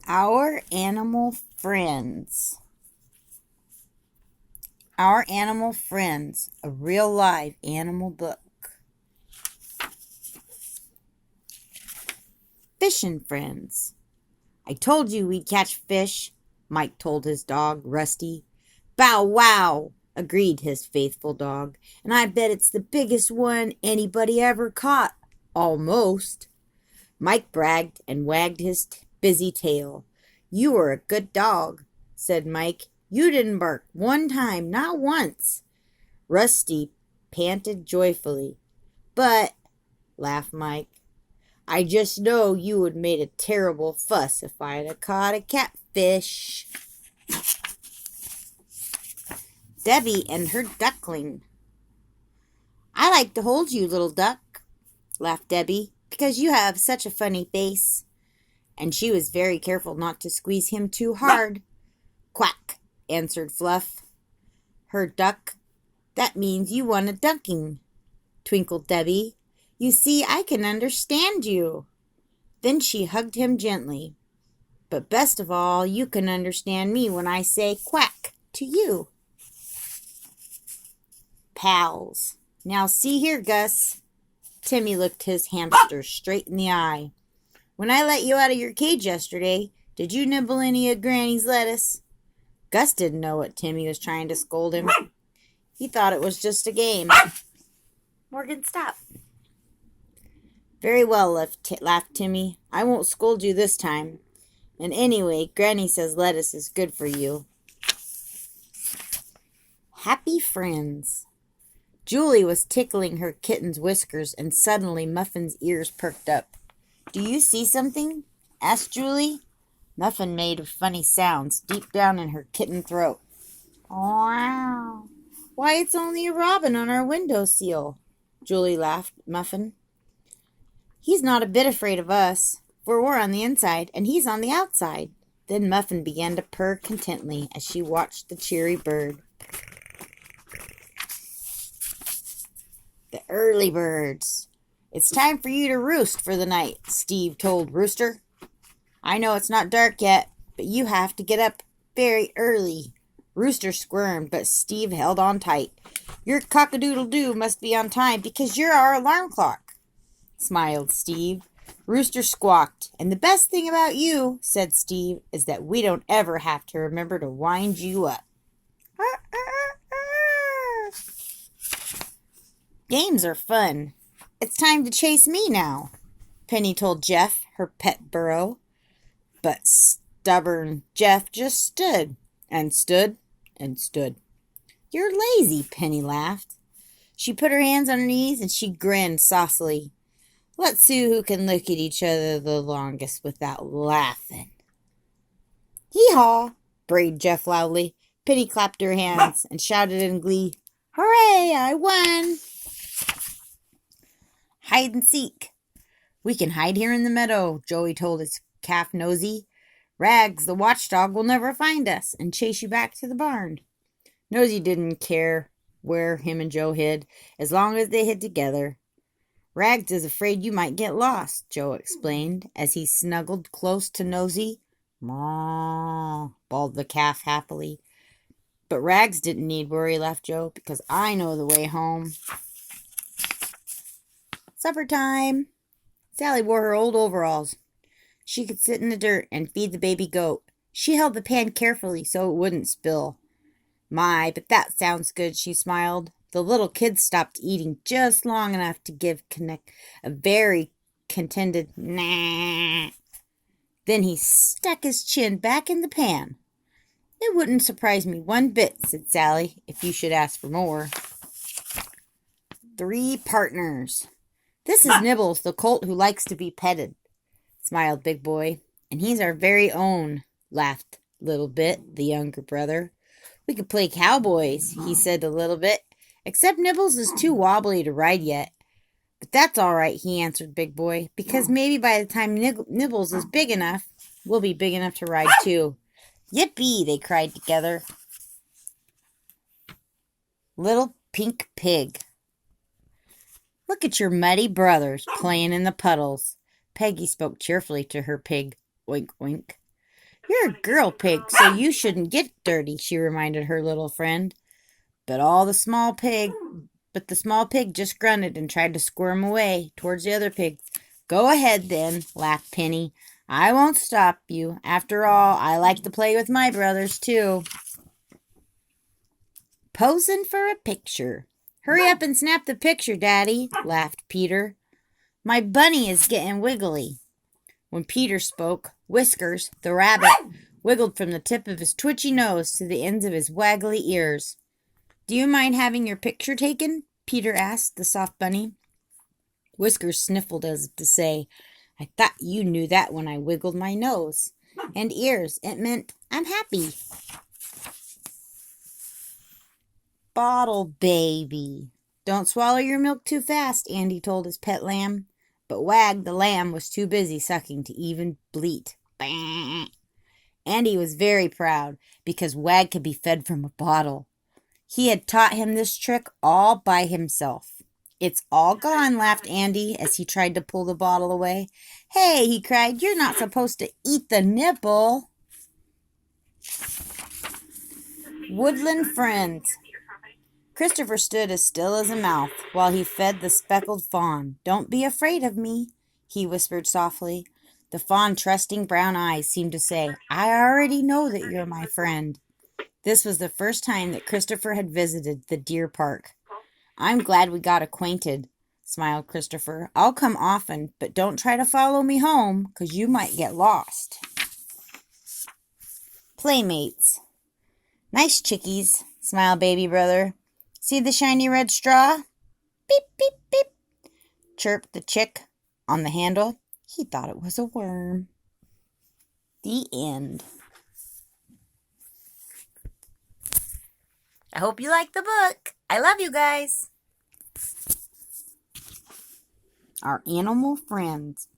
Our Animal Friends. Our Animal Friends, a real live animal book. Fishing Friends. I told you we'd catch fish, Mike told his dog, Rusty. Bow wow, agreed his faithful dog, and I bet it's the biggest one anybody ever caught. Almost. Mike bragged and wagged his busy tail. You are a good dog, said Mike. You didn't bark one time, not once. Rusty panted joyfully. But, laughed Mike, I just know you would have made a terrible fuss if I'd have caught a catfish. Debbie and her duckling. I like to hold you, little duck, laughed Debbie, because you have such a funny face. And she was very careful not to squeeze him too hard. Quack, answered Fluff. Her duck. That means you want a ducking, twinkled Debbie. You see, I can understand you. Then she hugged him gently. But best of all, you can understand me when I say quack to you. Pals. Now see here, Gus. Timmy looked his hamster straight in the eye. When I let you out of your cage yesterday, did you nibble any of Granny's lettuce? Gus didn't know what Timmy was trying to scold him. He thought it was just a game. Morgan, stop. Very well, laughed Timmy. I won't scold you this time. And anyway, Granny says lettuce is good for you. Happy Friends. Julie was tickling her kitten's whiskers, and suddenly Muffin's ears perked up. Do you see something? Asked Julie. Muffin made funny sounds deep down in her kitten throat. Wow. Why, it's only a robin on our windowsill, Julie laughed at Muffin. He's not a bit afraid of us, for we're on the inside, and he's on the outside. Then Muffin began to purr contentedly as she watched the cheery bird. The early birds. It's time for you to roost for the night, Steve told Rooster. I know it's not dark yet, but you have to get up very early. Rooster squirmed, but Steve held on tight. Your cock-a-doodle-doo must be on time because you're our alarm clock, smiled Steve. Rooster squawked. And the best thing about you, said Steve, is that we don't ever have to remember to wind you up. Games are fun. It's time to chase me now, Penny told Jeff, her pet burro. But stubborn Jeff just stood and stood and stood. You're lazy, Penny laughed. She put her hands on her knees and she grinned saucily. Let's see who can look at each other the longest without laughing. Hee-haw, brayed Jeff loudly. Penny clapped her hands and shouted in glee, Hooray, I won! Hide and seek. We can hide here in the meadow, Joey told his calf Nosy. Rags, the watchdog, will never find us and chase you back to the barn. Nosy didn't care where him and Joe hid, as long as they hid together. Rags is afraid you might get lost, Joe explained, as he snuggled close to Nosy. Maw, bawled the calf happily. But Rags didn't need worry, laughed Joe, because I know the way home. Supper time. Sally wore her old overalls. She could sit in the dirt and feed the baby goat. She held the pan carefully so it wouldn't spill. My, but that sounds good, she smiled. The little kid stopped eating just long enough to give a very contented nah. Then he stuck his chin back in the pan. It wouldn't surprise me one bit, said Sally, if you should ask for more. 3 partners. This is Nibbles, the colt who likes to be petted, smiled Big Boy. And he's our very own, laughed Little Bit, the younger brother. We could play cowboys, he said a little bit, except Nibbles is too wobbly to ride yet. But that's all right, he answered Big Boy, because maybe by the time Nibbles is big enough, we'll be big enough to ride too. Yippee, they cried together. Little Pink Pig. Look at your muddy brothers playing in the puddles. Peggy spoke cheerfully to her pig. Oink, oink. You're a girl pig, so you shouldn't get dirty, she reminded her little friend. But the small pig just grunted and tried to squirm away towards the other pigs. Go ahead then, laughed Penny. I won't stop you. After all, I like to play with my brothers too. Posing for a picture. Hurry up and snap the picture, Daddy, laughed Peter. My bunny is getting wiggly. When Peter spoke, Whiskers, the rabbit, wiggled from the tip of his twitchy nose to the ends of his waggly ears. Do you mind having your picture taken? Peter asked the soft bunny. Whiskers sniffled as if to say, I thought you knew that when I wiggled my nose and ears. It meant I'm happy. Bottle baby. Don't swallow your milk too fast, Andy told his pet lamb. But Wag the lamb was too busy sucking to even bleat. Bah! Andy was very proud because Wag could be fed from a bottle. He had taught him this trick all by himself. It's all gone, laughed Andy as he tried to pull the bottle away. Hey, he cried, you're not supposed to eat the nipple. Woodland friends. Christopher stood as still as a mouse while he fed the speckled fawn. Don't be afraid of me, he whispered softly. The fawn's trusting brown eyes seemed to say, I already know that you're my friend. This was the first time that Christopher had visited the deer park. I'm glad we got acquainted, smiled Christopher. I'll come often, but don't try to follow me home, 'cause you might get lost. Playmates. Nice chickies, smiled baby brother. See the shiny red straw? Beep, beep, beep, chirped the chick on the handle. He thought it was a worm. The end. I hope you like the book. I love you guys. Our animal friends.